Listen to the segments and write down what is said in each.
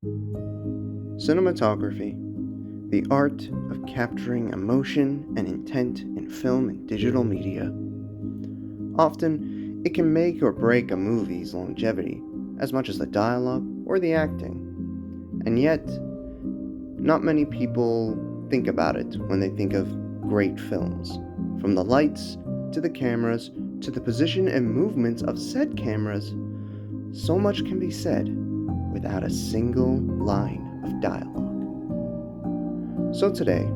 Cinematography, the art of capturing emotion and intent in film and digital media. Often, it can make or break a movie's longevity, as much as the dialogue or the acting. And yet, not many people think about it when they think of great films. From the lights, to the cameras, to the position and movements of said cameras, so much can be said without a single line of dialogue. So today,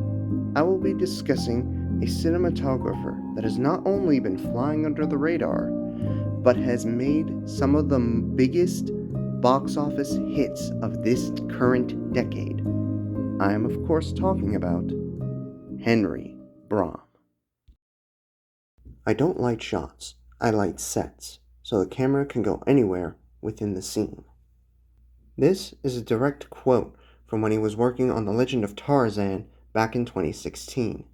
I will be discussing a cinematographer that has not only been flying under the radar, but has made some of the biggest box office hits of this current decade. I am, of course, talking about Henry Brahm. I don't light shots, I light sets, so the camera can go anywhere within the scene. This is a direct quote from when he was working on The Legend of Tarzan back in 2016.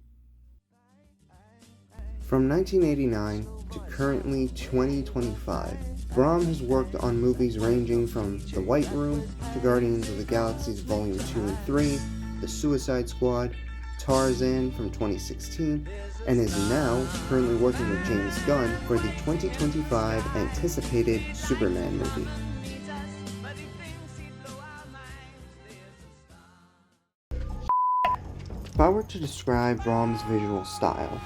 From 1989 to currently 2025, Brahm has worked on movies ranging from The White Room to Guardians of the Galaxy Volume 2 and 3, The Suicide Squad, Tarzan from 2016, and is now currently working with James Gunn for the 2025 anticipated Superman movie. If I were to describe Brahm's visual style,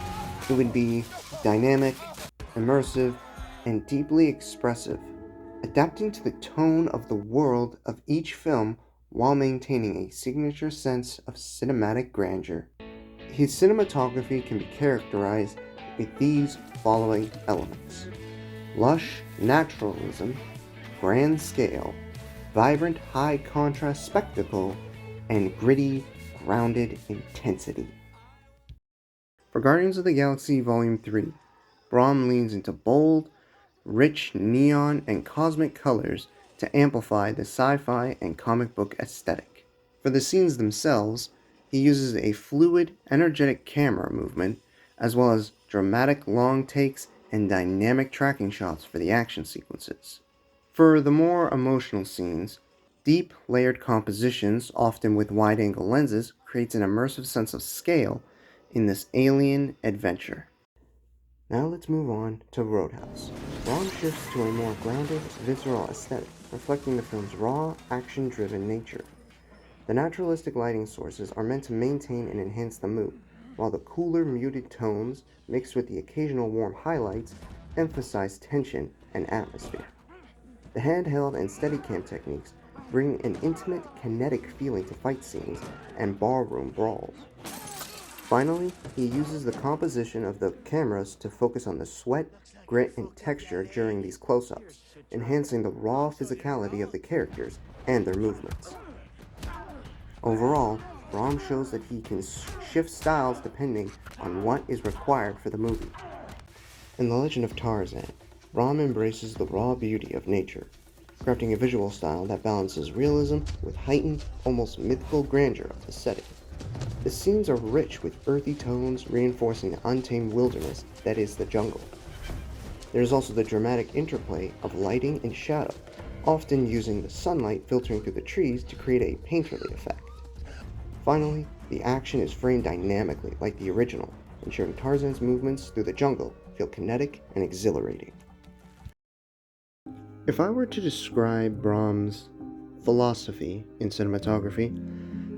it would be dynamic, immersive, and deeply expressive, adapting to the tone of the world of each film while maintaining a signature sense of cinematic grandeur. His cinematography can be characterized with these following elements: lush naturalism, grand scale, vibrant high contrast spectacle, and gritty grounded intensity. For Guardians of the Galaxy Volume 3, Brahm leans into bold, rich neon and cosmic colors to amplify the sci-fi and comic book aesthetic. For the scenes themselves, he uses a fluid, energetic camera movement, as well as dramatic long takes and dynamic tracking shots for the action sequences. For the more emotional scenes, deep, layered compositions, often with wide-angle lenses, creates an immersive sense of scale in this alien adventure. Now let's move on to Roadhouse. Brahm shifts to a more grounded, visceral aesthetic, reflecting the film's raw, action-driven nature. The naturalistic lighting sources are meant to maintain and enhance the mood, while the cooler, muted tones, mixed with the occasional warm highlights, emphasize tension and atmosphere. The handheld and Steadicam techniques bring an intimate, kinetic feeling to fight scenes and barroom brawls. Finally, he uses the composition of the cameras to focus on the sweat, grit, and texture during these close-ups, enhancing the raw physicality of the characters and their movements. Overall, Brahm shows that he can shift styles depending on what is required for the movie. In The Legend of Tarzan, Brahm embraces the raw beauty of nature, crafting a visual style that balances realism with heightened, almost mythical grandeur of the setting. The scenes are rich with earthy tones, reinforcing the untamed wilderness that is the jungle. There is also the dramatic interplay of lighting and shadow, often using the sunlight filtering through the trees to create a painterly effect. Finally, the action is framed dynamically like the original, ensuring Tarzan's movements through the jungle feel kinetic and exhilarating. If I were to describe Brahm's philosophy in cinematography,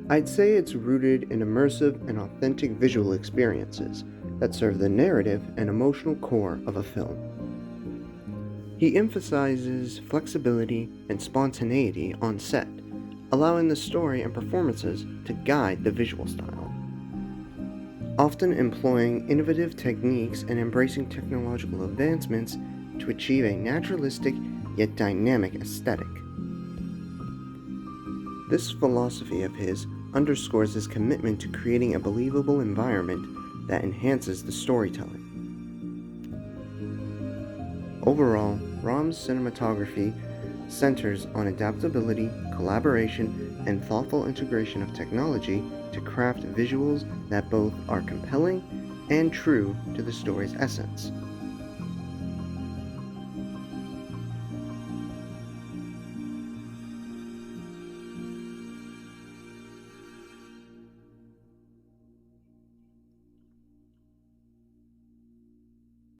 I'd say it's rooted in immersive and authentic visual experiences that serve the narrative and emotional core of a film. He emphasizes flexibility and spontaneity on set, allowing the story and performances to guide the visual style. Often employing innovative techniques and embracing technological advancements to achieve a naturalistic yet dynamic aesthetic. This philosophy of his underscores his commitment to creating a believable environment that enhances the storytelling. Overall, Brahm's cinematography centers on adaptability, collaboration, and thoughtful integration of technology to craft visuals that both are compelling and true to the story's essence.